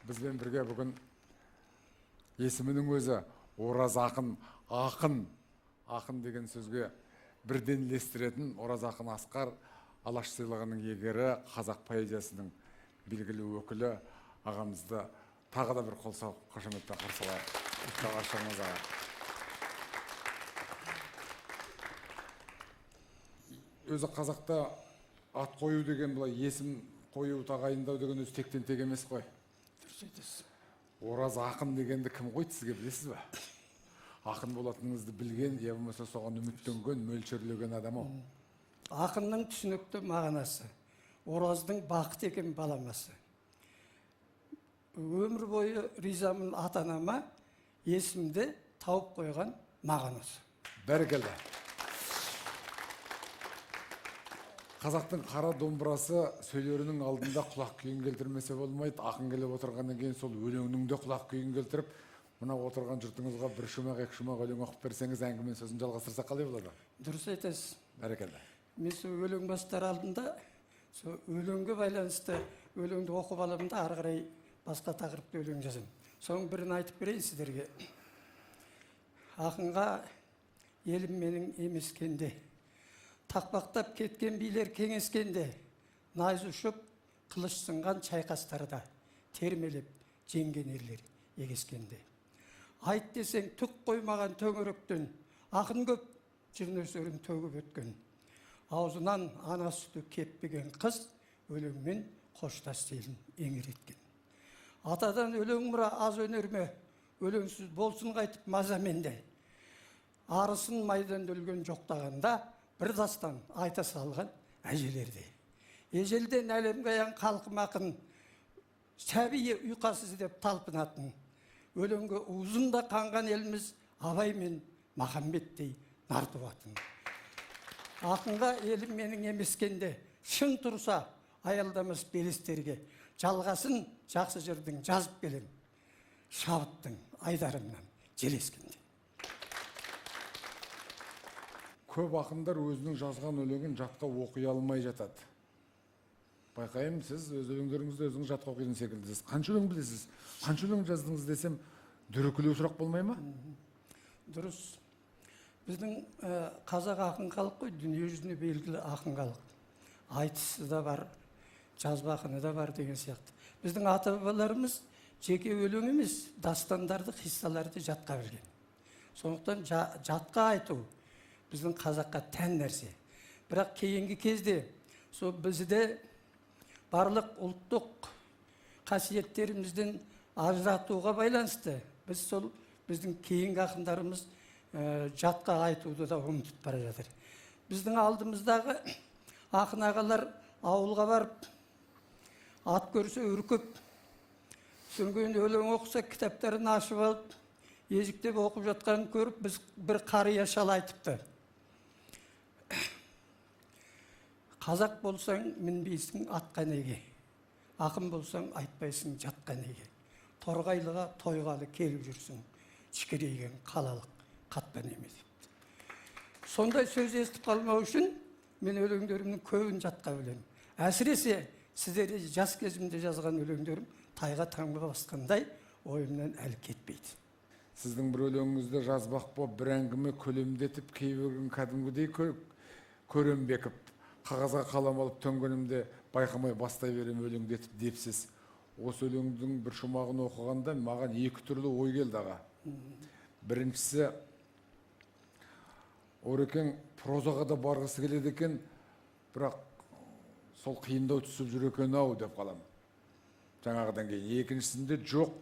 бізбен бірге бүгін есімінің өзі Ораз ақын, ақын деген сөзге бірден ілестіретін Ораз ақын Асқар Алаш сыйлығының иегері, қазақ поэзиясының белгілі өкілі ағамызды тағы да бір қошаметпен қарсы алайық. Өзі қазақта ат қою деген, былай есім қою, тағайындау деген өзі тектен тек емес қой. Дұрыс айтасыз. Ораз ақын дегенді кім қойды сізге, білесіз бе? Ақын болатыныңызды білген, я болмаса соған үміттенген, мөлшерлеген адам ау. Ақынның түсінікті мағынасы, Ораздың бақыт екен баламасы. Өмір бойы ризамын ата-анама, есімді тауып қойған мағынасы. Бәрекелді. Қазақтың қара домбырасы сөйлерінің алдында құлақ күйін келтірмесе болмайды. Ақын келіп отырғаннан кейін сол өлеңнің де құлақ күйін келтіріп, мына отырған жұртыңызға бір шумақ, екі шумақ өлең оқып берсеңіз, әңгіме сөзін жалғастырсақ қалай болады? Дұрыс айтасыз. Бәрекелді. Мен сол өлең бастар алдында, сол өлеңге байланысты өлеңді оқып аламын да, ары қарай басқа тақырыпта өлең жазамын. Соның бірін айтып берейін сіздерге. Ақынға елім менің емескенде, тақпақтап кеткен билер кеңескенде, найз ұшып, қылыш сынған шайқастарда, термелеп жеңген ерлер егескенде. Айт десең түк қоймаған төңіректен, ақын көп жүрнөсөрін төгіп өткен. Аузынан ана сүті кеппеген қыз, өлеңмен қоштас елін еңіреткен. Атадан өлең мұра аз өнерме, өлеңсіз болсын қайтып мазаменде. Арысын майдан өлген жоқтағанда, бір дастан айта салған әжелерде. Ежелден әлемге аян қалқым ақын, сәбие ұйқасыз деп талпынатын. Өлеңге ұзында қанған еліміз Абай мен Махамбеттей нар туатын. Ақынға елім менің емескенде, шын тұрса аялдамас белестерге, жалғасын жақсы жырдың жазып келем, шабыттың айдарымнан желескенде. Көп ақындар өзінің жазған өлеңін жатқа оқи алмай жатады. Байқайым, сіз өз өлеңдеріңізді өзіңіз жатқа оқитын секілдісіз. Қанша өлең білесіз? Қанша өлең жаздыңыз десем, дүркілеу сұрақ болмай ма? Дұрыс. Біздің қазақ ақын халық қой, дүние жүзіне белгілі ақын халық. Айтысы да бар, жазба ақыны да бар деген сияқты. Біздің ата-бабаларымыз жеке өлең емес, дастандарды, қиссаларды жатқа білген. Сондықтан жатқа айту біздің қазаққа тән нәрсе. Бірақ кейінгі кезде сол бізді барлық ұлттық қасиеттерімізден ажыратуға байланысты, біз сол біздің кейінгі ақындарымыз жатқа айтуды да ұмытып бара жатыр. Біздің алдымыздағы ақын ағалар ауылға барып, ат көрсе үркіп, сөнген өлең оқыса кітаптарын ашып алып, езіктеп оқып жатқанын көріп, біз бір қария шал айтыпты. Қазақ болсаң мінбейсің атқа неге, ақын болсаң айтпайсың жатқа неге. Торғайлыға тойғалы келіп жүрсің, шікірейген қалалық қатпа неме депті. Сондай сөз естіп қалмау үшін мен өлеңдерімнің көбін жатқа білемін. Әсіресе сіздерде жас кезімде жазған өлеңдерім тайға таңба басқандай ойымнан әлі кетпейді. Сіздің бір өлеңіңізді жазбақ болып, бір әңгіме көлемдетіп, кейбірін кәдімгідей көрем бекіп, қағазға қалам алып төнгенімде байқамай бастай берем өлеңдетіп депсіз. Осы өлеңдің бір шумағын оқығанда маған екі түрлі ой келді аға. Біріншісі, Орекең прозаға да барғысы келеді екен, бірақ сол қиындау түсіп жүр екен-ау деп қалам. Жаңағыдан кейін. Екіншісінде жоқ.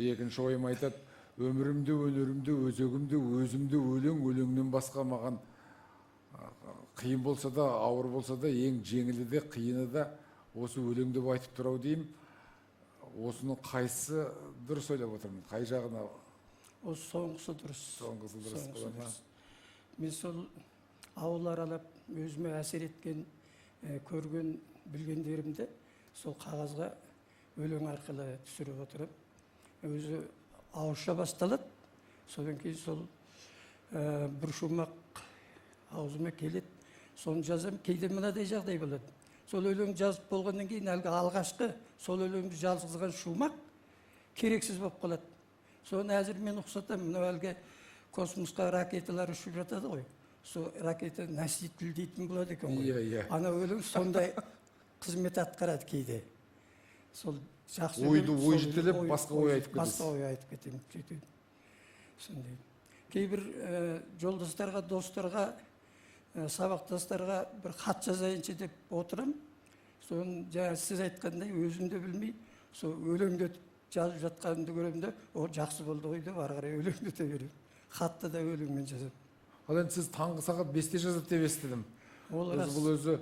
Екінші ойым айтады, өмірімде, өнерімде, өзегімде, өзімде өлең, өлеңнен басқа маған қиын болса да, ауыр болса да, ең жеңілі де, қиыны да осы өлең деп айтып тұрау деймін. Осының қайсысы дұрыс ойлап отырмын? Қай жағына? Осы соңғысы дұрыс. Соңғысы дұрыс бола ма? Мен сол ауыл аралап өзіме әсер еткен, көрген, білгендерімді сол қағазға өлең арқылы түсіріп отырып, өзі ауызша басталады, содан кейін сол бір шумақ аузыма келеді, соны жазам. Кейде мынадай жағдай болады. Сол өлең жазып болғаннан кейін әлгі алғашқы сол өлеңді жазғызған шумақ керексіз болып қалады. Соны әзір мен ұқсатамын. Мынау әлгі космосқа ракеталар ұшып жатады ғой. Сол ракета носитель дейтін болады екен ғой. Иә. Ана өлең сондай қызмет атқарады кейде. Сол жақсы ойды ой жетелеп басқа ой айтып кетесіз. Басқа ой айтып кетемін. Сөйтеді. Сондай. Кейбір жолдастарға, достарға, сабақтастарға бір хат жазайыншы деп отырам. Соны жаңа сіз айтқандай өзім де білмей, сол өлеңді жазып жатқанымды көремін де, о жақсы болды ғой деп ары қарай өлеңді де беремін. Хатты да өлеңмен жазамын. Ал енді сіз таңғы сағат 5-те жазады деп естідім. Ол рас. Бұл өзі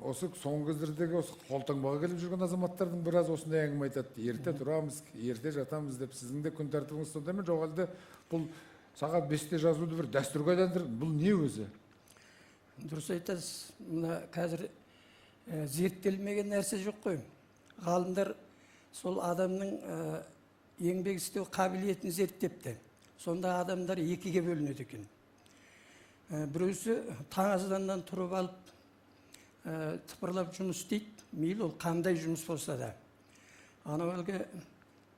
осы соңғы кездердегі осы қолтаңбаға келіп жүрген азаматтардың біраз осындай әңгіме айтады. Ерте тұрамыз, ерте жатамыз деп. Сіздің де күн тәртібіңіз сондай ма? Жоқ әлде бұл сағат 5-те жазуды бір дәстүрге айналдырды. Бұл не өзі? Дұрыс айтасыз. Мына қазір зерттелмеген нәрсе жоқ қой. Ғалымдар сол адамның еңбек істеу қабілетін зерттепті. Сонда адамдар екіге бөлінеді екен. Біреусі таң азаннан тұрып алып, тыпырлап жұмыс істейді. Мейлі ол қандай жұмыс болса да. Анау әлгі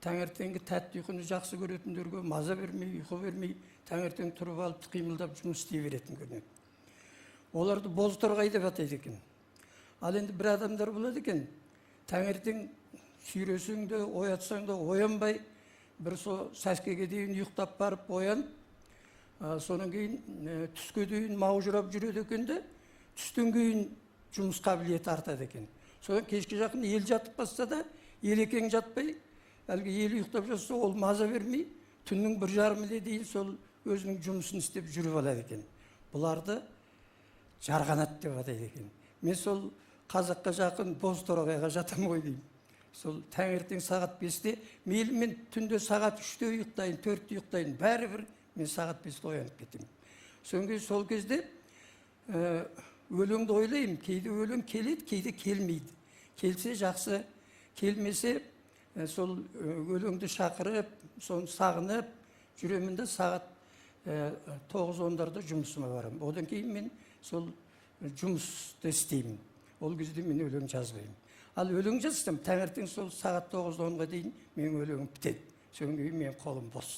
таңертеңгі тәтті ұйқыны жақсы көретіндерге маза бермей, ұйқы бермей, таңертең тұрып алып, қимылдап жұмыс істей беретін көрінеді. Оларды бозторғай деп атайды екен. Ал енді бір адамдар болады екен, таңертең сүйресең де, оятсаң да оянбай, бір сол сәскеге дейін ұйықтап барып оян, содан кейін түске дейін маужырап жүреді екен де, түстен кейін жұмыс қабілеті артады екен. Содан кешке жақын ел жатып басса да, ел екең жатпай, әлгі ел ұйықтап жатса, ол маза бермей, түннің 1:30-іне дейін сол өзінің жұмысын істеп жүріп алады екен. Бұларды жарғанат деп атайды екен. Мен сол қазаққа жақын бозторғайға жатам ғой деймін. Сол таңертең сағат 5-те, мейлі мен түнде сағат 3-те ұйықтайын, 4-те ұйықтайын, бәрібір мен сағат 5-те оянып кетемін. Сол кезде өлеңді ойлаймын, кейде өлең келеді, кейде келмейді. Келсе жақсы, келмесе сол өлеңді шақырып, соны сағынып жүремін де сағат 9-10-дарда жұмысыма барамын. Одан кейін мен сол жұмысты істеймін. Ол кезде мен өлең жазбаймын. Ал өлең жазсам, таңертең сол сағат 9-10-ға дейін мен өлеңім бітеді. Содан кейін мен қолым бос.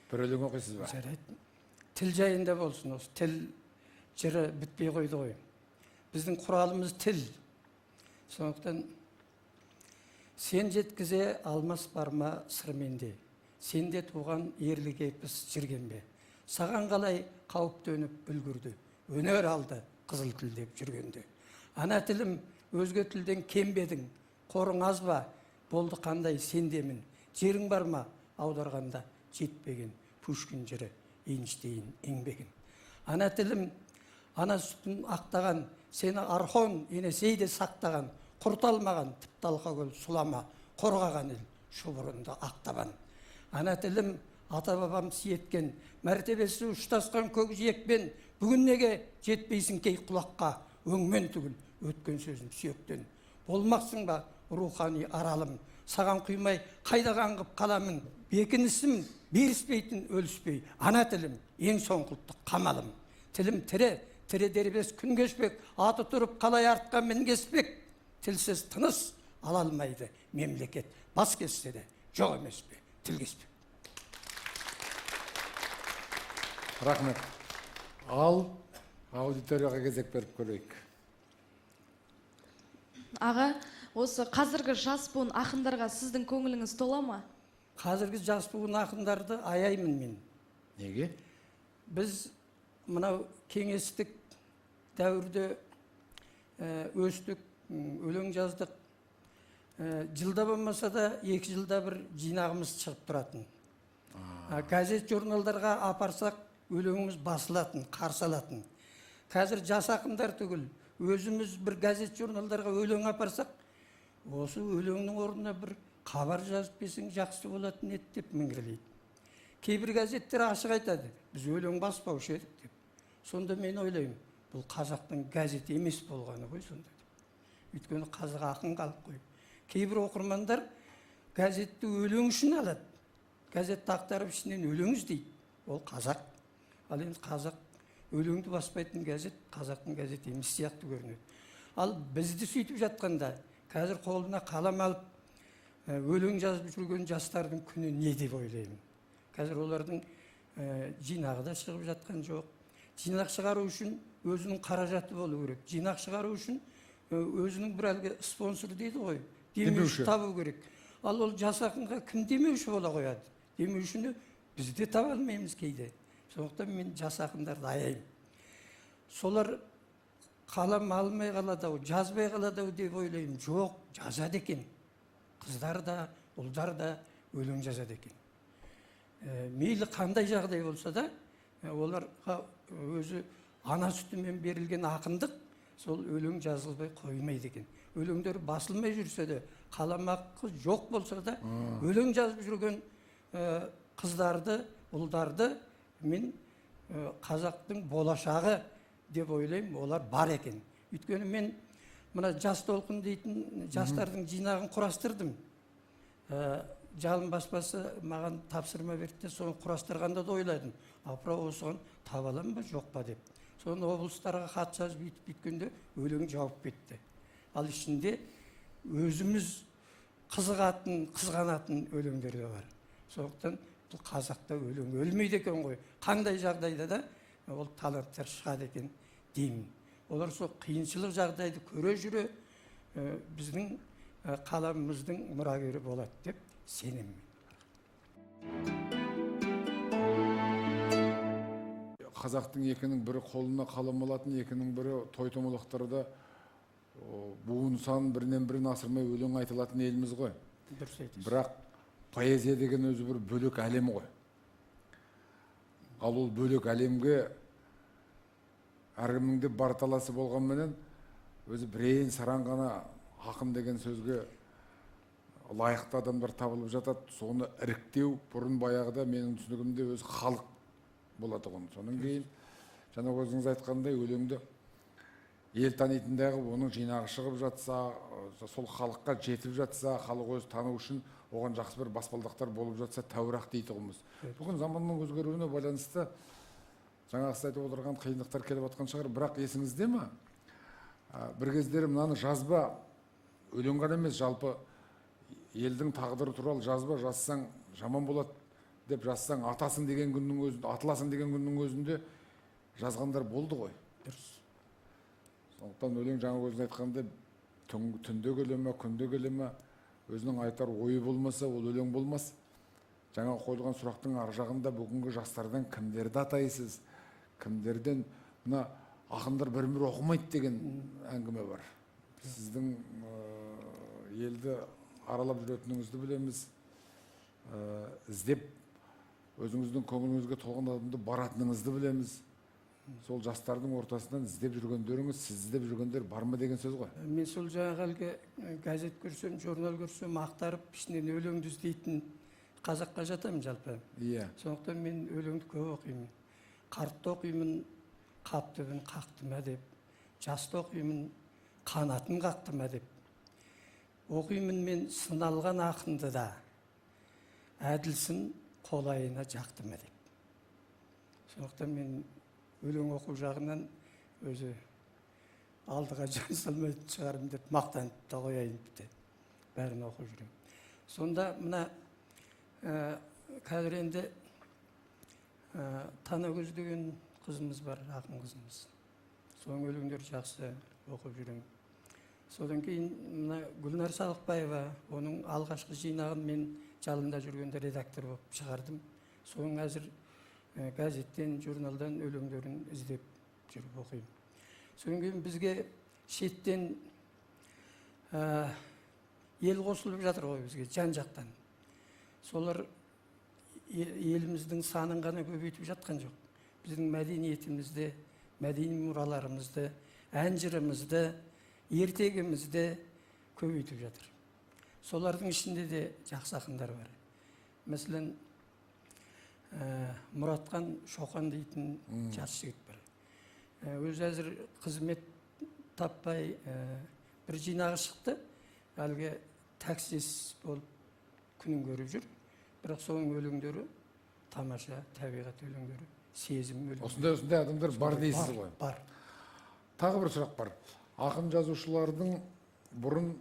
Бір өлең оқисыз ба? Жарайды. Тіл жайында болсын осы. Тіл жыры бітпей қойды ғой. Біздің құралымыз тіл. Сондықтан сен жеткізе алмас бар ма сыр менде. Сенде туған ерлік епіс жүрген бе. Саған қалай қауіп төніп үлгірді. Өнер алды қызыл тіл деп жүргенде. Ана тілім өзге тілден кембедің, қорың аз ба, болды қандай сендемін. Жерің бар ма, аударғанда жетпеген, Пушкин жыры, Эйнштейн еңбегін. Ана тілім, ана сүтін ақтаған, сені архон, енесейде сақтаған, құрталмаған, тіпті алқакөл сулама, қорғаған ел, шұбырынды ақтабан. Ана тілім, ата-бабам сиеткен, мәртебесі ұштасқан көк жиекпен, бүгін неге жетпейсің кей құлаққа, өңмен түгіл, өткен сөзім сүйектен. Болмақсың ба рухани аралым, саған құймай қайда қаңғып қаламын, бекінісім беріспейтін өліспей, ана тілім ең соңғылтты қамалым. Тілім тірі дербес күн кешпек, аты тұрып қалай артқа мінгеспек, тілсіз тыныс ала алмайды мемлекет, бас кессе де жоқ емес пе, тіл кеспек. Рахмет. Ал аудиторияға кезек беріп көрейік. Аға, осы қазіргі жас буын ақындарға сіздің көңіліңіз тола ма? Қазіргі жас буын ақындарды аяймын мен. Неге? Біз мынау кеңестік дәуірде өстік, өлең жаздық. Жылда болмаса да 2 жылда бір жинағымыз шығып тұратын. Газет журналдарға апарсақ, өлеңіміз басылатын, қарсалатын. Қазір жас ақындар түгіл, өзіміз бір газет журналдарға өлең апарсақ, осы өлеңнің орнына бір хабар жазып берсең жақсы болатын еді деп міңгірлейді. Кейбір газеттер ашық айтады, біз өлең баспаушы едік деп. Сонда мен ойлаймын, бұл қазақтың газеті емес болғаны ғой сонда. Өйткені қазақ ақын халық қой. Кейбір оқырмандар газетті өлең үшін алады. Газетті ақтарып ішінен өлең іздейді. Ол қазақ. Ал енді қазақ өлеңді баспайтын газет қазақтың газеті емес сияқты көрінеді. Ал бізді сөйтіп жатқанда, қазір қолына қалам алып, өлең жазып жүрген жастардың күні не деп ойлаймын. Қазір олардың жинағы да шығып жатқан жоқ. Жинақ шығару үшін өзінің қаражаты болу керек. Жинақ шығару үшін өзінің бір әлгі спонсор дейді ғой, демеуші табу керек. Ал ол жас ақынға кім демеуші бола қояды? Демеушіні біз де таба алмаймыз кейде. Сондықтан мен жас ақындарды аяймын. Солар қалам алмай қалады-ау, жазбай қалады-ау деп ойлаймын. Жоқ, жазады екен. Қыздар да, ұлдар да өлең жазады екен. Мейлі қандай жағдай болса да, оларға өзі ана сүтімен берілген ақындық сол өлең жазылбай қоймайды екен. Өлеңдер басылмай жүрсе де, қаламақы жоқ болса да, өлең жазып жүрген қыздарды, ұлдарды мен қазақтың болашағы деп ойлаймын, олар бар екен. Өйткені мен мына жас толқын дейтін жастардың жинағын құрастырдым. Жалын баспасы маған тапсырма берді, соны құрастырғанда да ойладым. Апырау осыған таба алам ба, жоқ па деп. Соны облыстарға хат жазып бүйткенде өлең жауап кетті. Ал ішінде өзіміз қызығатын, қызғанатын өлеңдер де бар. Сондықтан бұл қазақта өлең өлмейді екен ғой. Қандай жағдайда да ол таланттар шығады екен деймін. Олар сол қиыншылық жағдайды көре жүре біздің қаламымыздың мұрагері болады деп сенемін. Қазақтың екінің бірі қолына қалам алатын, екінің бірі той-томалақтарда буын-сан бірінен бірін асырмай өлең айтылатын еліміз ғой. Дұрыс айтасыз. Бірақ поэзия деген өзі бір бөлек әлем ғой. Ал ол бөлек әлемге әркімнің де бар таласы болғанменен өзі бірең саран ғана ақын деген сөзге лайықты адамдар табылып жатады. Соны іріктеу бұрын баяғыда менің түсінігімде өзі халық болады ғой. Содан кейін жаңа өзіңіз айтқандай өлеңді ел танитындағы оның жинағы шығып жатса, сол халыққа жетіп жатса, халық өзі тану үшін оған жақсы бір баспалдақтар болып жатса тәуірақ дейтұғымыз. Бүгін заманның өзгеруіне байланысты жаңағы сіз айтып отырған қиындықтар келіп жатқан шығар, бірақ есіңізде ме? Бір кездері мынаны жазба, өлең ғана емес, жалпы елдің тағдыры туралы жазба, жазсаң жаман болады деп жазсаң, атасың деген күннің өзінде, атыласың деген күннің өзінде жазғандар болды ғой. Дұрыс. Сондықтан өлең жаңа өзің айтқандай түнде келе ме, күнде келе ме, өзінің айтар ойы болмаса, ол өлең болмас. Жаңа қойылған сұрақтың ар жағында бүгінгі жастардан кімдерді атайсыз, кімдерден мына ақындар бір-бір оқымайды деген әңгіме бар. Сіздің елді аралап жүретініңізді білеміз, іздеп өзіңіздің көңіліңізге толған адамды баратыныңызды білеміз. Сол жастардың ортасынан іздеп жүргендеріңіз, сіз іздеп жүргендер бар ма деген сөз ғой. Мен сол жаңағы әлгі газет көрсем, журнал көрсем, ақтарып ішінен өлеңді іздейтін қазаққа жатамын жалпы. Иә. Сондықтан мен өлеңді көп оқимын. Қартты оқимын, қап түбін қақты ма деп, жасты оқимын, қанатын қақты ма деп. Оқимын мен сыналған ақынды да, әділсін қолайына жақты ма деп. Сондықтан мен өлең оқу жағынан өзі алдыға жан салмайтын шығарым деп мақтанып та қояйын деп бәрін оқып жүремін. Сонда мына қазір енді Танагөз деген қызымыз бар, ақын қызымыз. Соның өлеңдері жақсы оқып жүремін. Содан кейін мына Гүлнар Салықбаева, оның алғашқы жинағын мен жалында жүргенде редактор болып шығардым. Соның әзір газеттен, журналдан өлеңдерін іздеп жүріп оқимын. Содан кейін бізге шеттен ел қосылып жатыр ғой бізге жан-жақтан. Солар еліміздің санын ғана көбейтіп жатқан жоқ. Біздің мәдениетімізді, мәдени мұраларымызды, ән-жырымызды, ертегімізді көбейтіп жатыр. Солардың ішінде де жақсы ақындар бар. Мәселен, Мұратхан Шоқан дейтін жас жігіт бар. Өзі әзір қызмет таппай бір жинағы шықты. Әлгі таксист болып күнін көріп жүр. Бірақ соның өлеңдері тамаша, табиғат өлеңдері, сезім өлеңдері. Осындай адамдар бар дейсіз ғой. Бар. Тағы бір сұрақ бар. Ақын жазушылардың бұрын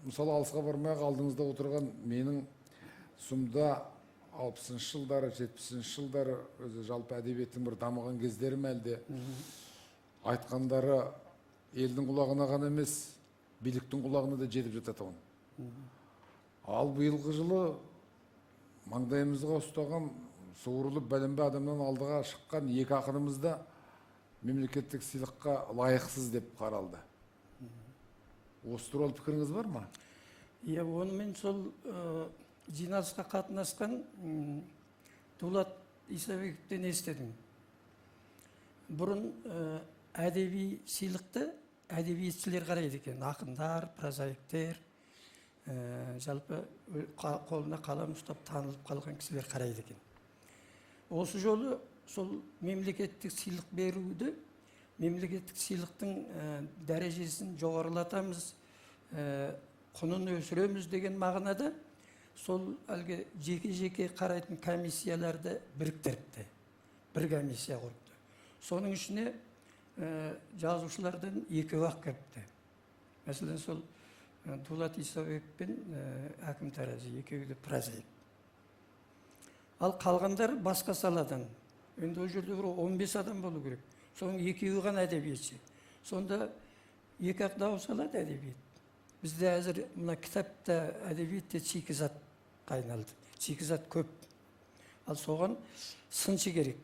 мысалы алысқа бармай алдыңызда отырған менің сұмда 60-шы жылдары 70-ші жылдары өзі жалпы әдебиеттің бір дамыған кездері ме әлде айтқандары елдің құлағына ғана емес биліктің құлағына да жетіп жататұғын. Ал биылғы жылы маңдайымызға ұстаған суырылып бәленбай адамнан алдыға шыққан екі ақынымыз да мемлекеттік сыйлыққа лайықсыз деп қаралды. Осы туралы пікіріңіз бар ма? Иә, онымен сол жиналысқа қатынасқан Дулат Исабековтен естідім. Бұрын әдеби сыйлықты әдебиетшілер қарайды екен, ақындар, прозаиктер, жалпы қолына қалам ұстап танылып қалған кісілер қарайды екен. Осы жолы сол мемлекеттік сыйлық беруді, мемлекеттік сыйлықтың дәрежесін жоғарылатамыз, құнын өсіреміз деген мағынада сол әлгі жеке-жеке қарайтын комиссияларды біріктіріпті. Бір комиссия құрыпты. Соның ішіне жазушылардан екеуі-ақ кіріпті. Мәселен, сол Дулат Исабеков пен Әкім Таразы екеуі де прозаик. Ал қалғандар басқа саладан. Енді ол жерде 15 адам болу керек. Соның екеуі ғана әдебиетші. Сонда екі-ақ дауыс алады әдебиет. Бізде әзір мына кітапта әдебиетте шикізат қайналды. Шикізат көп. Ал соған сыншы керек.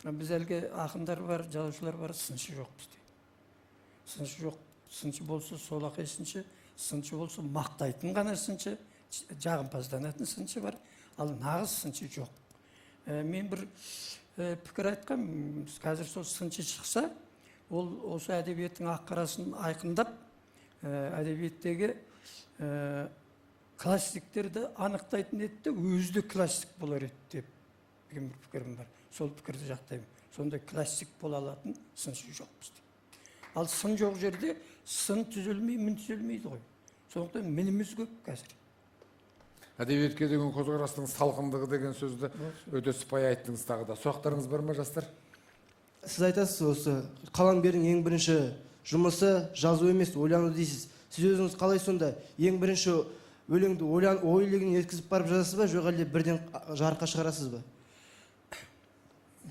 Біз әлгі ақындар бар, жазушылар бар, сыншы жоқ бізде. Сыншы жоқ. Сыншы болса солақай сыншы, сыншы болса мақтайтын ғана сыншы, жағымпазданатын сыншы бар. Ал нағыз сыншы жоқ. Мен бір пікір айтқам, қазір сол сыншы шықса, ол осы әдебиеттің ақ-қарасын айқындап, әдебиеттегі классиктерді анықтайтын еді, өзі классик болар еді деп бір пікірім бар. Сол пікірді жақтаймын. Сондай классик бола алатын сыншы жоқ бізде. Ал сын жоқ жерде сын түзелмей, мін түзелмейді ғой. Сондықтан мініміз көп қазір. Әдебиетке деген көзқарастың салқындығы деген сөзді өте сыпайы айттыңыз тағы да. Сұрақтарыңыз бар ма, жастар? Сіз айтасыз, осы қаламгердің ең бірінші жұмысы жазу емес, ойлану дейсіз. Сіз өзіңіз қалай сонда ең бірінші өлеңді ой легін еткізіп барып жазасыз ба, жоқ әлде бірден жарыққа шығарасыз ба?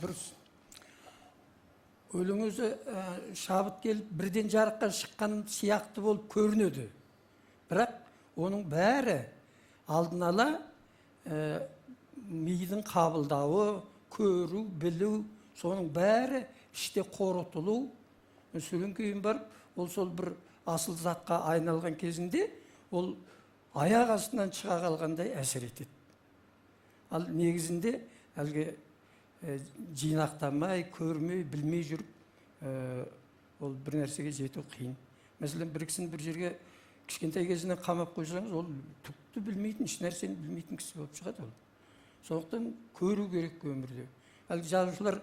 Дұрыс. Өлең өзі шабыт келіп бірден жарыққа шыққан сияқты болып көрінеді. Бірақ оның бәрі алдын ала мидың қабылдауы, көру, білу, соның бәрі іште қорытылу. Содан кейін барып, ол сол бір асыл затқа айналған кезінде, ол аяқ астынан шыға қалғандай әсер етеді. Ал негізінде әлгі жинақтамай, көрмей, білмей жүріп, ол бір нәрсеге жету қиын. Мәселен, бір кісіні бір жерге кішкентай кезінен қамап қойсаңыз, ол түкті білмейтін, іш нәрсені білмейтін кісі болып шығады ол. Сондықтан көру керек өмірде. Әлгі жазушылар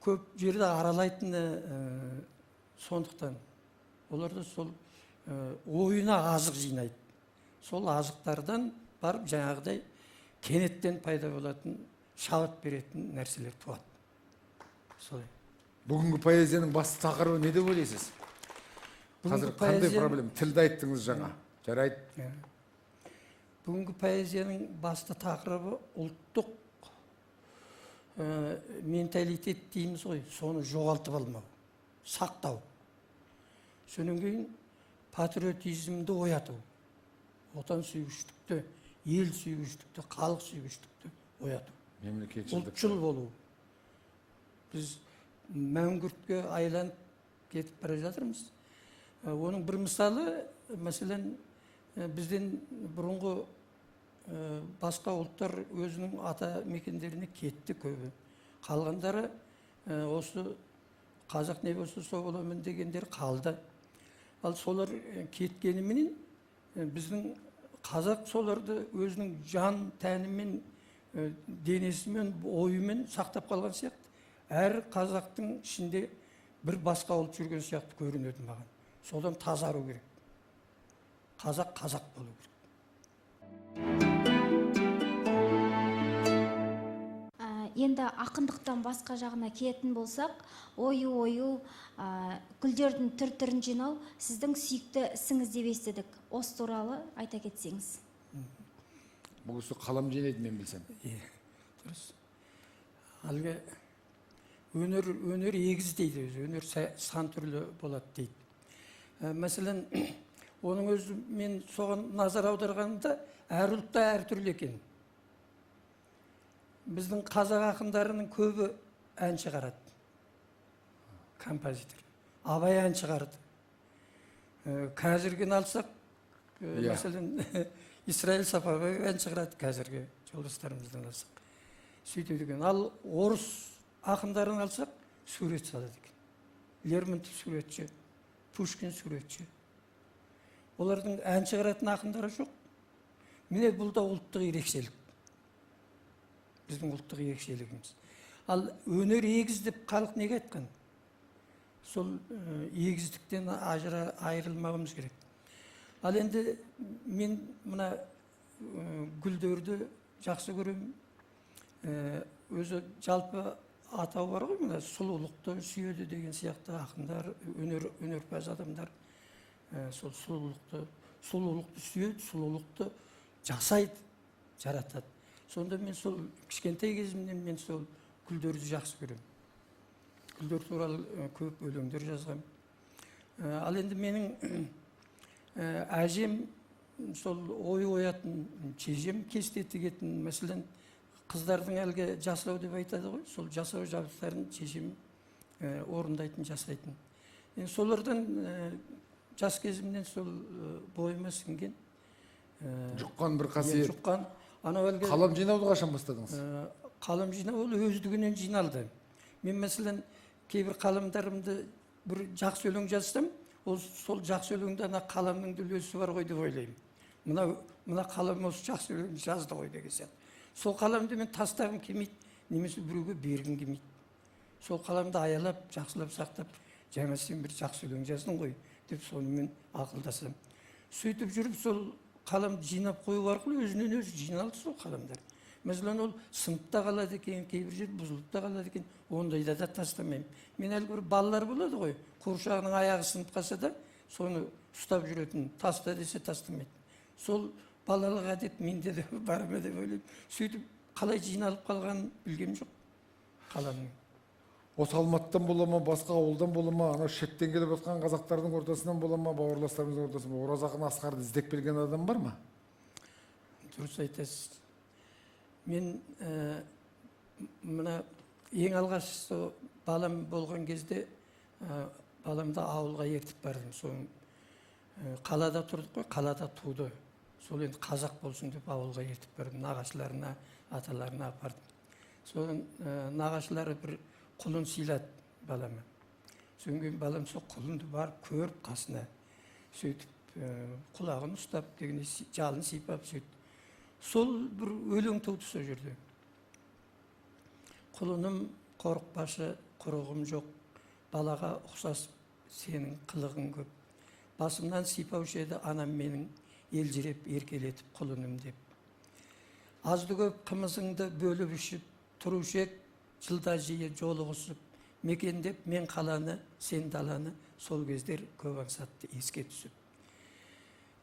көп жерді аралайтыны сондықтан. Олар да сол ойына азық жинайды. Сол азықтардан барып жаңағыдай кенеттен пайда болатын, шабыт беретін нәрселер туады. Солай. Бүгінгі поэзияның басты тақырыбы не деп ойлайсыз? Қазір қандай проблема? Тілді айттыңыз жаңа. Жарайды. Бүгінгі поэзияның басты тақырыбы ұлттық менталитет дейміз ғой, соны жоғалтып алмау, сақтау. Сонан кейін патриотизмді ояту, отан сүйгіштікті, ел сүйгіштікті, халық сүйгіштікті ояту. Ұлтшыл болу. Біз мәңгүртке айланып кетіп бара жатырмыз. Оның бір мысалы, мәселен, бізден бұрынғы басқа ұлттар өзінің ата мекендеріне кетті көбі. Қалғандары осы қазақ не болса сол боламын дегендер қалды. Ал солар кеткеніменен біздің қазақ соларды өзінің жан тәнімен, денесімен, ойымен сақтап қалған сияқты. Әр қазақтың ішінде бір басқа ұлт жүрген сияқты көрінеді маған. Содан тазару керек. Қазақ болу керек. Енді ақындықтан басқа жағына келетін болсақ, ою, гүлдердің түр-түрін жинау сіздің сүйікті ісіңіз деп естідік. Осы туралы айта кетсеңіз. Бұл кісі қалам жинайды, мен білсем. Дұрыс. Әлгі өнер егіз дейді, өнер сан түрлі болады дейді. Мәселен, оның өзі мен соған назар аударғанда әр ұлтта әр түрлі екен. Біздің қазақ ақындарының көбі ән шығарады, композитор. Абай ән шығарды. Қазірген алсақ, мәселен, Исраил Сапарбаев ән шығарады қазіргі жолдастарымыздан алсақ. Сөйтеді екен. Ал орыс ақындарын алсақ, сурет салады екен. Лермонтов суретші, Пушкин суретші. Олардың ән шығаратын ақындары жоқ. Міне бұл да ұлттық ерекшелік. Біздің ұлттық ерекшелігіміз. Ал өнер егіз деп халық неге айтқан? Сол егіздіктен айырылмауымыз керек. Ал енді мен мына гүлдерді жақсы көрем. Өзі жалпы атау бар ғой, мына сұлулықты сүйеді деген сияқты ақындар, өнерпаз адамдар. Сол сұлулықты сүйеді, сұлулықты жасайды, жаратады. Сонда мен сол кішкентай кезімнен мен сол гүлдерді жақсы көрем. Гүлдер туралы көп өлеңдер жазғам. Ал енді менің әжем сол ой оятын, шешем кесте тігетін, мәселен, қыздардың әлгі жасау деп айтады ғой, сол жасау жабдықтарын шешем орындайтын, жасайтын. Солардан жас кезімнен сол бойыма сіңген. Жұққан бір қасиет. Жұққан. Қалам жинауды қашан бастадыңыз? Қалам жинау ол өздігінен жиналды. Мен мәселен кейбір қаламдарымды бір жақсы өлең жазсам, сол жақсы өлеңде ана қаламның үлесі бар ғой деп ойлаймын. Мына қалам осы жақсы өлең жазды ғой деген сияқты. Сол қаламды мен тастағым келмейді, немесе біреуге бергім келмейді. Сол қаламды аялап, жақсылап сақтап, жаңа сен бір жақсы өлең жаздың ғой деп сонымен ақылдасам. Сөйтіп жүріп сол қаламды жинап қою арқылы өзінен өзі жиналды сол қаламдар. Мәселен, ол сыныпта қалады екен, кейбір жер бұзылып та қалады екен, ондайда да тастамаймын. Мен әлгі бір балалар болады ғой, қуыршағының аяғы сынып қалса да, соны ұстап жүретін, таста десе тастамайды. Сол балалық әдет менде де бар ма деп ойлаймын. Сөйтіп қалай жиналып қалғанын білгем жоқ қаламның. Осы Алматыдан бола ма, басқа ауылдан бола ма, анау шеттен келіп жатқан қазақтардың ортасынан бола ма, бауырластарымыздың ортасынан, Ораз ақын Асқарды іздеп келген адам бар ма? Дұрыс айтасыз. Мен мына ең алғаш балам болған кезде баламды ауылға ертіп бардым. Соның қалада тұрдық қой, қалада туды. Сол енді қазақ болсын деп ауылға ертіп бардым. Нағашыларына, аталарына апардым. Соның нағашылары бір құлын сыйлады балама. Содан кейін балам сол құлынды барып көріп қасына. Сөйтіп құлағын ұстап, жалын сипап сөйтіп. Сол бір өлең туды сол жерде. Құлыным қорықпашы, құрығым жоқ, балаға ұқсас сенің қылығың көп. Басымнан сипаушы еді анам менің, елжіреп еркелетіп құлыным деп. Азды көп қымызыңды бөліп ішіп, тұрушы ек, жылда жиі жолығысып, мекендеп мен қаланы, сен даланы, сол кездер көп аңсатты еске түсіп.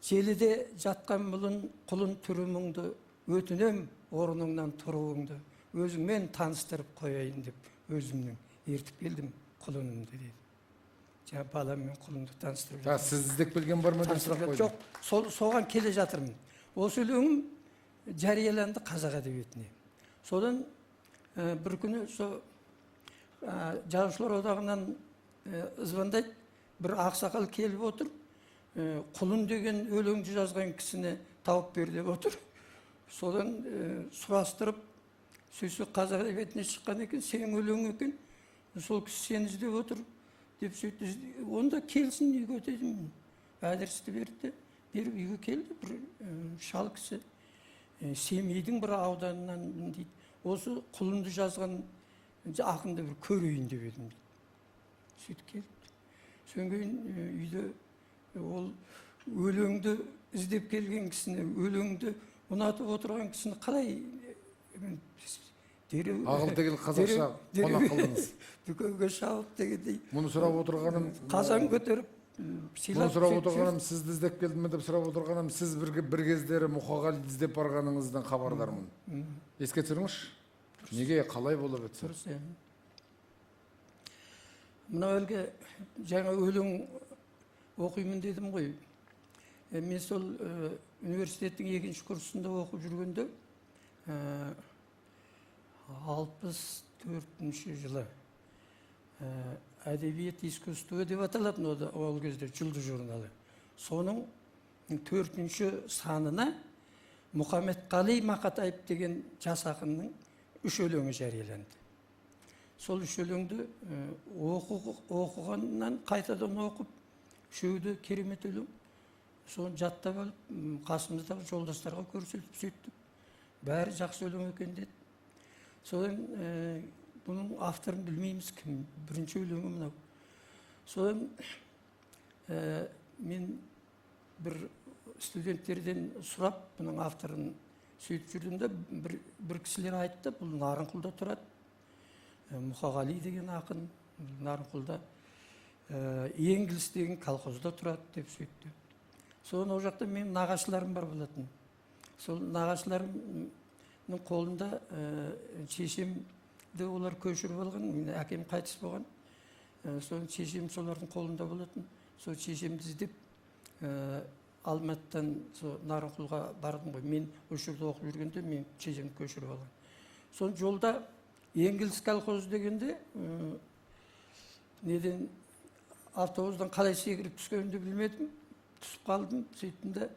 Желіде жатқан мұлын құлын түріміңді, өтінем орныңнан тұруыңды, өзіңмен таныстырып қояйын деп, өзімнің ертіп келдім құлынымды деді. Жаңа баламмен құлынды таныстырып жатырмын. Сіз іздеп келген бар ма деп сұрақ қойдым. Жоқ, соған келе жатырмын. Осы өлеңім жарияланды қазақ әдебиетіне. Содан бір күні жазушылар одағынан звондайды, бір ақсақал келіп отыр, құлын деген өлеңді жазған кісіні тауып бер деп отыр. Содан сұрастырып, сөйтсе қазақ әдебиетіне шыққан екен, сенің өлең екен, сол кісі сені іздеп отыр деп сөйтті. Онда келсін үйге дедім. Адресті берді, беріп үйге келді бір шал кісі. Семейдің бір ауданынан дейді. Осы құлынды жазған ақынды бір көрейін деп едім дейді. Сөйтіп келді. Содан кейін үйде ол өлеңді іздеп келген кісіні, өлеңді ұнатып отырған кісіні қалай дереу Ағыл тегіл қазақша қонақ қылдыңыз. дүкенге шауып дегендей Мұны сұрап отырғаным, қазан көтеріп мұны сыйлап сұрап сөйтіп отырғаным, сізді іздеп келдім деп сұрап отырғаным, сіз бір кездері Мұқағалиды іздеп барғаныңыздан хабардармын. Еске түсіріңізші. Неге, қалай болып өтсін? дұрыс, иә. Мына әлгі жаңа өлең оқимын дедім ғой. Мен сол университеттің 2-ші курсында оқып жүргенде 64-ші жылы әдебиет искусство деп аталатын ол кезде Жұлдыз журналы. Соның 4-ші санына Мұхаммедқали Мақатаев деген жас ақынның 3 өлеңі жарияланды. Сол 3 өлеңді оқығаннан қайтадан оқып, үшеуі керемет өлең. Соны жаттап алып, қасымыздағы жолдастарға көрсетіп сөйттік. Бәрі жақсы өлең екен деді. Содан бұның авторын білмейміз кім, бірінші өлеңі мынау. Содан мен бір студенттерден сұрап, бұның авторын сөйтіп жүрдім де, бір кісілер айтты, бұл Нарынқұлда тұрады. Мұқағали деген ақын, Нарынқұлда Еңгіліс деген колхозда тұрады деп сөйтті. Соны ол жақта менің нағашыларым бар болатын. Сол нағашыларымның қолында шешемді олар көшіріп алған, әкем қайтыс болған. Соны шешем солардың қолында болатын. Сол шешемді іздеп Алматыдан Нарынқұлға бардым ғой. Мен осы жерде оқып жүргенде мен шешемді көшіріп алған. Соны жолда Еңгіліс колхозы дегенде неден автобустан қалай секіріп түскенімді білмедім. Түсіп қалдым, сөйттім де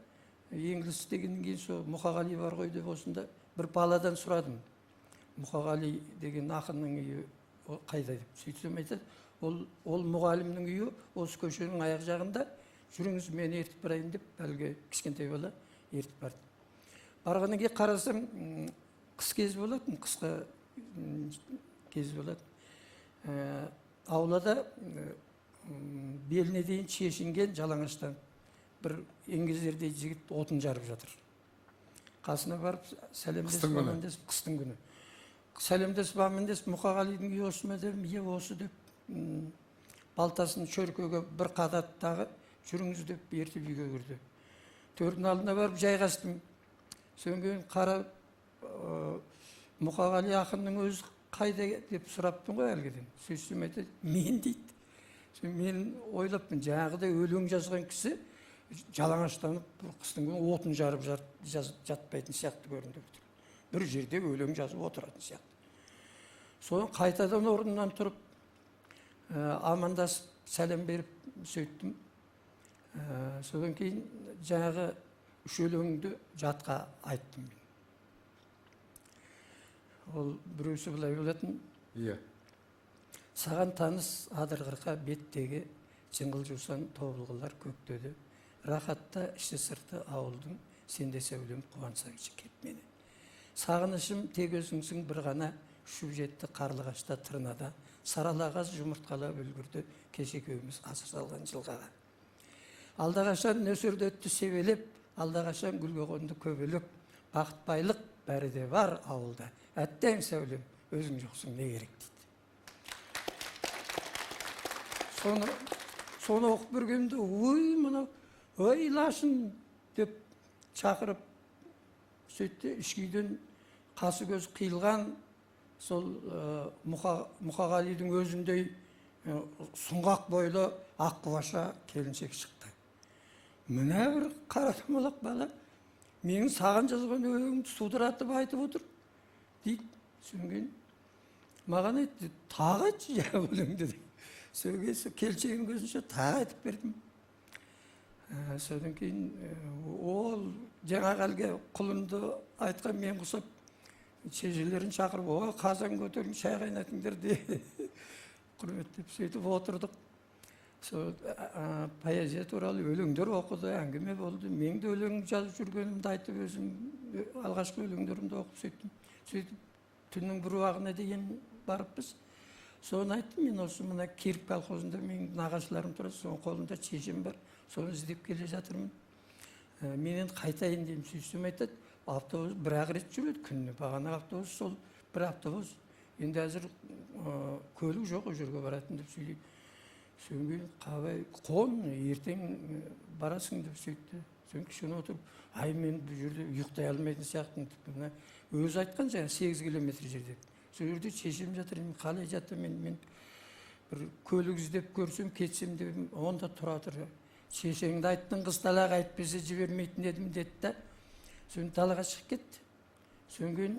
Еңгіліс дегеннен кейін сол Мұқағали бар ғой деп осында бір баладан сұрадым. Мұқағали деген ақынның үйі қайда деп. Сөйтсем айтады, ол мұғалімнің үйі осы көшенің аяқ жағында, жүріңіз мені ертіп барайын деп, әлгі кішкентай бала ертіп барды. Барғаннан кейін қарасам, қыс кез болатын, қысқа кез болатын. Аулада беліне дейін шешінген жалаңаштан бір еңгезердей жігіт отын жарып жатыр. Қасына барып сәлемдесіп амандасып, қыстың күні. Сәлемдесіп амандасып, Мұқағалидың үйі осы ма дедім, иә осы деп, балтасын шөркеге бір қадаттағы жүріңіз деп ертіп үйге кірді. Төрдің алдына барып жайғастым. Содан қарап, Мұқағали ақынның өзі қайда деп сұраппын ғой әлгіден. Сөйтсем айтады, мен дейді. Мен ойлаппын, жаңағыдай өлең жазған кісі жалаңаштанып, қыстың күні отын жарып жатпайтын сияқты көрінді. Бір жерде өлең жазып отыратын сияқты. Содан қайтадан орнынан тұрып, амандасып, сәлем беріп сөйттім. Содан кейін жаңағы 3 өлеңді жатқа айттым. Ол біреусі былай болатын. Иә. Саған таныс адырғырға беттегі жыңғыл жусан тобылғылар көктеді. Рахатта іші сырты ауылдың, сенде сәулем қуансаңшы кеп мені. Сағынышым тек өзіңсің бір ғана, ұшып жетті қарлығашта тырнада, саралағаз жұмыртқалап үлгірді, кеше екеуміз асыр салған жылғаға. Алдағашан нөсерді өтті севелеп, алдағашан гүлге қонды көбелеп, бақыт байлық бәрі де бар ауылда. Әттең сәулем, өзің жоқсың не керек дейді. Соны оқып бергенде, ой, мынау, ой, лашын деп шақырып, сөйтті, ішкейден қасы көз қиылған, сол Мұқағалидың өзіндей сұңғақ бойлы аққұбаша келіншек шықты. Мына бір қаратамалақ бала, менің саған жазған өлеңімді судыратып айтып отыр, дейді. Сөйген маған айтты, тағы айтшы жаңа өлеңді деп. Сөйгесі келіншегінің көзінше тағы айтып бердім. Содан кейін ол жаңағы әлгі құлынды айтқан мен құсап, шешелерін шақырып, о, қазан көтерің, шай қайнатыңдар де құрметтеп сөйтіп отырдық. Поэзия туралы өлеңдер оқыды, әңгіме болды. Мен де өлең жазып жүргенімді айтып, өзім алғашқы өлеңдерімді оқып сөйттім. Сөйтіп түннің бір уағына дейін барыппыз. Соны айттым, мен осы мына Киров колхозында менің нағашыларым тұрады, соның қолында шешем бар, соны іздеп келе жатырмын. Мен енді қайтайын деймін, сөйтсем айтады, автобус бір-ақ рет жүреді күніне. Бағана автобус сол бір автобус. Енді әзір көлік жоқ, ол жерге баратын деп сөйлейді. Содан кейін қабай қон, ертең барасың деп сөйтті. Содан кішкене отырып, ай мен бұл жерде ұйықтай алмайтын сияқтымын деп. Мына өзі айтқан жаңа 8 километр жерде. Сол жерде шешем жатыр, мен қалай жатыр, мен бір көлік іздеп көрсем, кетсем деп, онда тұра тұр. Шешеңді айттың, қыз далаға айтпесе жібермейтін едім деді да. Содан далаға шығып кетті. Содан кейін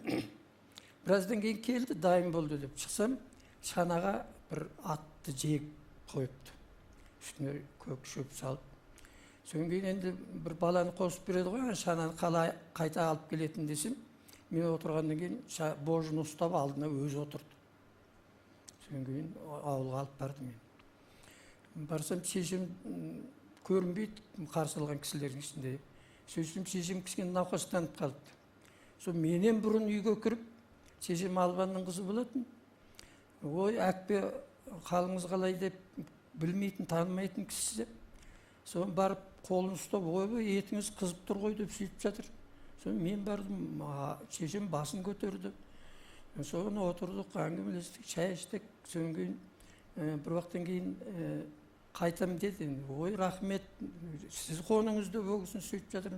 біраздан кейін келді, дайын болды деп шықсам, шанаға бір атты жегіп қойыпты. Үстіне көк шөп салып. Содан кейін енді бір баланы қосып береді ғой, шананы қалай қайта алып келетін десем, мен отырғаннан кейін божын ұстап алдына өзі отырды. Содан кейін ауылға алып барды мен. Барсам, шешем көрінбейді, қарсы алған кісілердің ішінде. Сөйтсем, шешем кішкене науқастанып қалыпты. Сол менен бұрын үйге кіріп, шешем Албанның қызы болатын. Ой, әкпе, қалыңыз қалай деп білмейтін, танымайтын кісі. Соны барып қолын ұстап, ой, етіңіз қызып тұр ғой деп сөйтіп жатыр. Соны мен бардым, шешем басын көтерді. Соны отырдық, әңгімелестік, шай іштік. Содан кейін бір уақыттан кейін қайтам деді. Ой, рахмет, сіз қоныңызды бөгісін сөйтіп жатыр.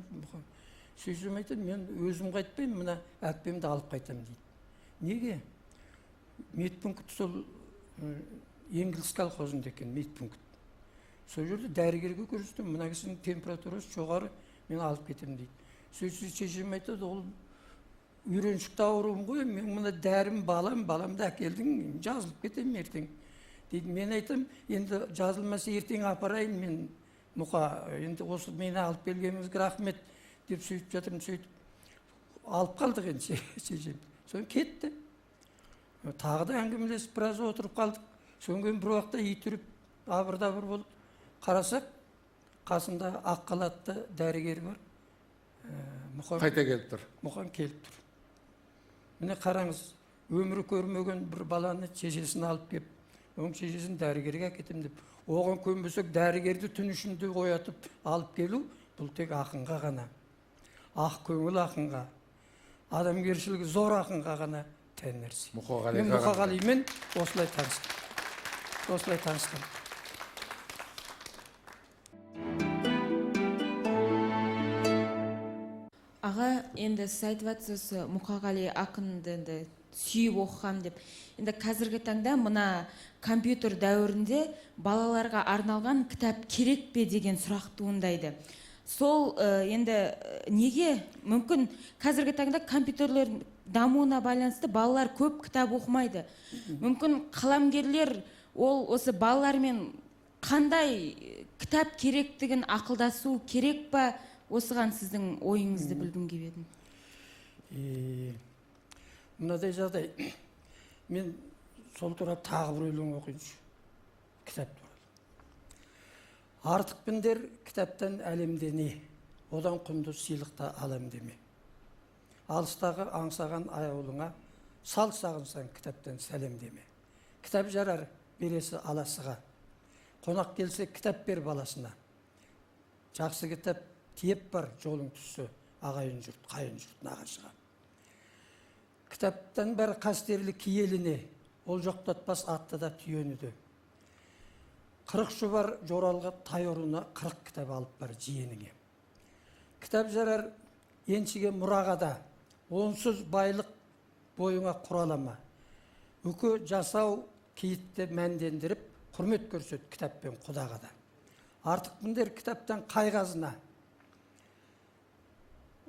Сөйтсем айтады, мен өзім қайтпаймын, мына әкпемді алып қайтам дейді. Неге? Медпункт сол Еңгіліс колхозында екен, медпункт. Сол жерде дәрігерге көрсетем, мына кісінің температурасы жоғары, мен алып кетем дейді. Сөйтсе шешем айтады, ол үйреншікті ауруым ғой, мен мына дәрім баламды әкелдің, жазылып кетем ертең. Дейді, мен айтам, енді жазылмаса ертең апарайын мен мұқа, енді осы мені алып келгеніңізге рахмет деп сөйтіп жатырмын, сөйтіп алып қалдық енді шешем. Соны кетті. Тағы да әңгімелесіп біраз отырып қалдық. Содан кейін бір уақытта ит үріп, абыр-дабыр болып қарасақ, қасында ақ халатты дәрігер бар. Қайта келіп тұр. Мұқан келіп тұр. Міне қараңыз, өмірі көрмеген бір баланы шешесін алып кеп, оның шешесін дәрігерге әкетем деп. Оған көнбесек, дәрігерді түн ішінде оятып алып келу, бұл тек ақынға ғана. Ақ көңіл ақынға, адамгершілігі зор ақынға ғана тән нәрсе. Мен Мұқағалимен осылай таныстым. Аға, енді сіз айтып жатсыз, Мұқағали ақынды енді сүйіп оқығам деп. Енді қазіргі таңда мына компьютер дәуірінде балаларға арналған кітап керек пе деген сұрақ туындайды. Сол енді неге мүмкін қазіргі таңда компьютерлер дамуына байланысты балалар көп кітап оқымайды. Мүмкін қаламгерлер осы балалармен қандай кітап керектігін ақылдасу керек па? Осыған сіздің ойыңызды білгім келіп едім. Мынадай жағдай, мен сол туралы тағы бір өлең оқайыншы, кітап туралы. Артықпендер кітаптан әлемде не, одан құнды сыйлықта алам деме. Алыстағы аңсаған аяулыңа, сал сағынсаң кітаптан сәлем деме. Кітап жарар бересі аласыға, қонақ келсе кітап бер баласына. Жақсы кітап тиеп бар жолың түсі, ағайын жұрт, қайын жұрт нағашыға. Кітаптан бәрі қастерлі киеліне, ол жоқтатпас атты да түйеніді. 40 шұбар жоралға тай ұрына 40 кітап алып бар жиеніңе. Кітап жарар еншіге мұраға да, онсыз байлық бойыңа құралама. Үкі жасау кейітті мәндендіріп, құрмет көрсет кітаппен құдаға да. Артық міндер кітаптан қайғазына.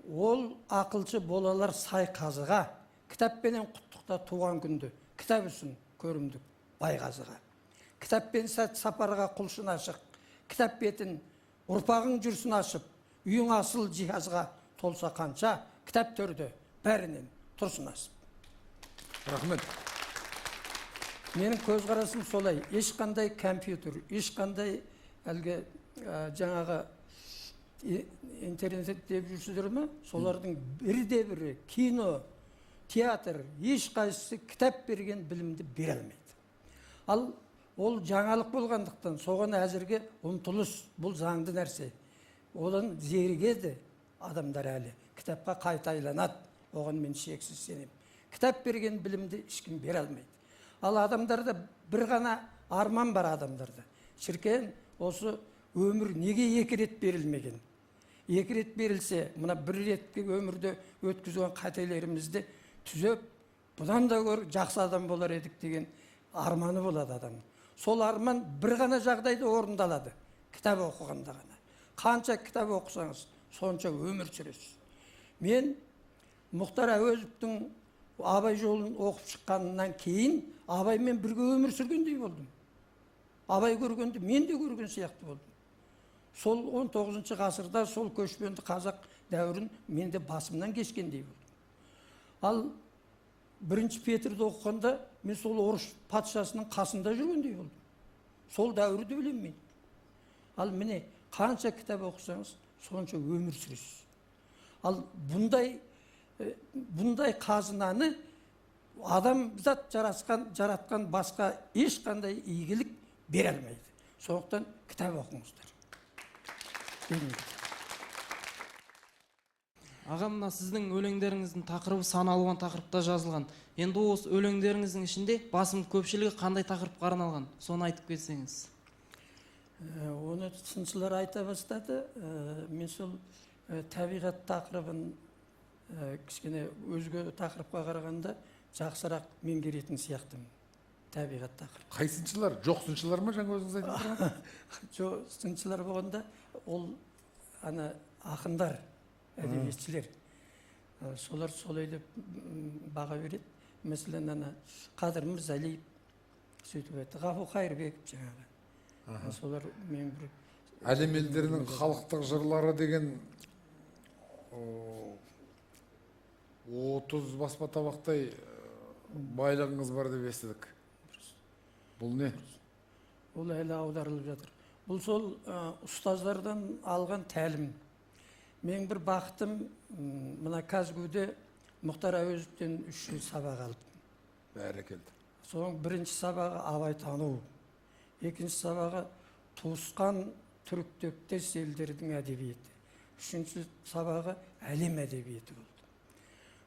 Ол ақылшы болалар сай қазыға, кітаппенен құттықта туған күнді, кітап үшін көрімдік байғазыға. Кітаппен сәт сапарға құлшын ашық, кітап бетін ұрпағың жүрсін ашып, үйің асыл жиһазға толса қанша, кітап төрді бәрінен тұрсын асып. Рахмет. Менің көзқарасым солай, ешқандай компьютер, ешқандай әлгі жаңағы интернет деп жүрсіздер ме? Солардың бірі кино, театр, ешқайсысы кітап берген білімді бере алмайды. Ал ол жаңалық болғандықтан, соған әзірге ұмтылыс, бұл заңды нәрсе. Одан зерігеді адамдар әлі. Кітапқа қайта айланады, оған мен шексіз сенем. кітап берген білімді ешкім бере алмайды. Ал адамдарда бір ғана арман бар адамдарда. Шіркен, осы өмір неге екі рет берілмеген? Екі рет берілсе, мына бір ретке өмірде өткізген қателерімізді түзеп, бұдан да гөр жақсы адам болар едік деген арманы болады адам. Сол арман бір ғана жағдайда орындалады, кітап оқығанда ғана. Қанша кітап оқысаңыз, сонша өмір сүресіз. Мен Мұхтар Әуезовтің Абай жолын оқып шыққаннан кейін Абаймен бірге өмір сүргендей болдым. Абай көргенде мен де көрген сияқты болдым. Сол 19 ғасырда сол көшпенді қазақ дәуірін мен де басымнан кешкендей болдым. Ал бірінші Петрді оқығанда мен сол орыс патшасының қасында жүргендей болдым. Сол дәуірді білемін мен. Ал міне қанша кітап оқысаңыз, сонша өмір сүресіз. Ал бұндай қазынаны адамзат жаратқан басқа ешқандай игілік бере алмайды. Сондықтан кітап оқыңыздар. Аға, мына сіздің өлеңдеріңіздің тақырыбы сан алуан тақырыпта жазылған. Енді осы өлеңдеріңіздің ішінде басым көпшілігі қандай тақырыпқа арналған? Соны айтып кетсеңіз. Оны сыншылар айта бастады. Мен сол табиғат тақырыбын кішкене өзге тақырыпқа қарағанда жақсырақ меңгеретін сияқтымын. Табиғат тақырып. Қай сыншылар? Жоқ сыншылар ма жаңа өзіңіз айтып тұрған? Жоқ сыншылар болғанда ол ана ақындар, әдебиетшілер. Солар солай деп баға береді. Мәселен ана Қадыр Мырзалиев сөйтіп айтты. Ғафу Қайырбеков жаңағы. Солар мен бір Әлем елдерінің халықтық жырлары деген 30 баспа табақтай байлығыңыз бар деп естідік. Бұл не? ол әлі аударылып жатыр. Бұл сол ұстаздардан алған тәлім. Мен бір бақытым, мына Казгуде Мұхтар Әуезовтен 3 сабақ алдым. Бәрекелді. Соның бірінші сабағы Абай тану. Екінші сабағы туысқан түріктектес елдердің әдебиеті. Үшінші сабағы әлем әдебиеті болды.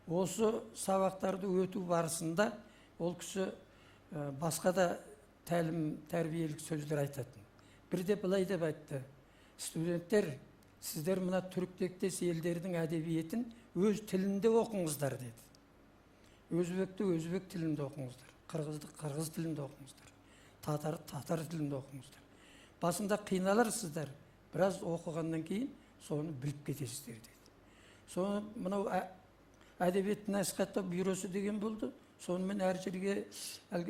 Осы сабақтарды өту барысында ол кісі басқа да тәлім, тәрбиелік сөздер айтатын. Бірде былай деп айтты: студенттер, сіздер мына түріктектес елдердің әдебиетін өз тілінде оқыңыздар деді. Өзбекті өзбек тілінде оқыңыздар, қырғызды қырғыз тілінде оқыңыздар, татар тілінде оқыңыздар. Басында қиналарсыздар, біраз оқығаннан кейін соны біліп кетесіздер деді. Соны мынау әдебиет насихаттау бюросы деген болды. Сонымен әр жерге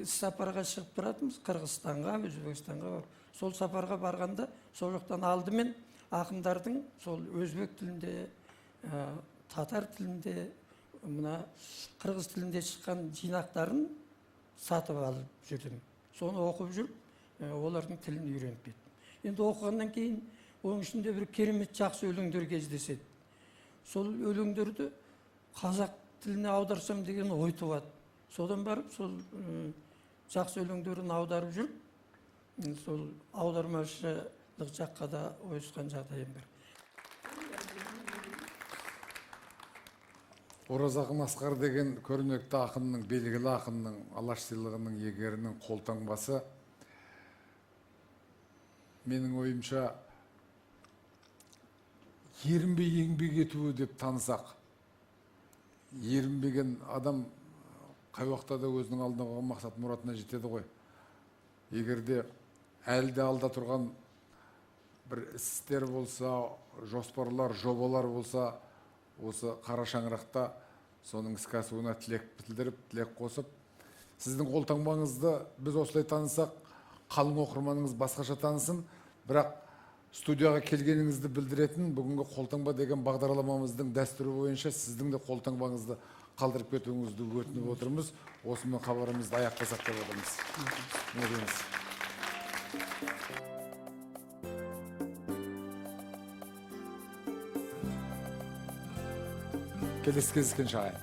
сапарға шығып тұратынбыз, Қырғызстанға, Өзбекстанға. Сол сапарға барғанда сол жақтан алдымен ақындардың сол өзбек тілінде, татар тілінде, мына қырғыз тілінде шыққан жинақтарын сатып алып жүрдім. Соны оқып жүріп, олардың тілін үйреніп кеттім. Енді оқығаннан кейін оның ішінде бір керемет жақсы өлеңдер кездеседі. Сол өлеңдерді қазақ тіліне аударсам деген ой туады. Содан барып, сол жақсы өлеңдерін аударып жүріп, сол аудармашылық жаққа да ойысқан жағдайым бар. Ораз ақын Асқар деген көрнекті ақынның, белгілі ақынның, Алаш сыйлығының иегерінің қолтаңбасы, менің ойымша ерінбей еңбек етуі деп танысақ, ерінбеген адам қай уақытта да өзінің алдына қойған мақсат мұратына жетеді ғой. Егерде әлі де алда тұрған бір істер болса, жоспарлар, жобалар болса, осы қара шаңырақта соның іске асуына тілек білдіріп, тілек қосып, сіздің қолтаңбаңызды біз осылай танысақ, қалың оқырманыңыз басқаша танысын, бірақ студияға келгеніңізді білдіретін бүгінгі қолтаңба деген бағдарламамыздың дәстүрі бойынша сіздің де қолтаңбаңызды қалдырып кетуіңізді өтініп отырмыз. Осымен хабарымызды аяқтасақ деп отырмыз. Не дейміз? Келесі кездескенше ағайын.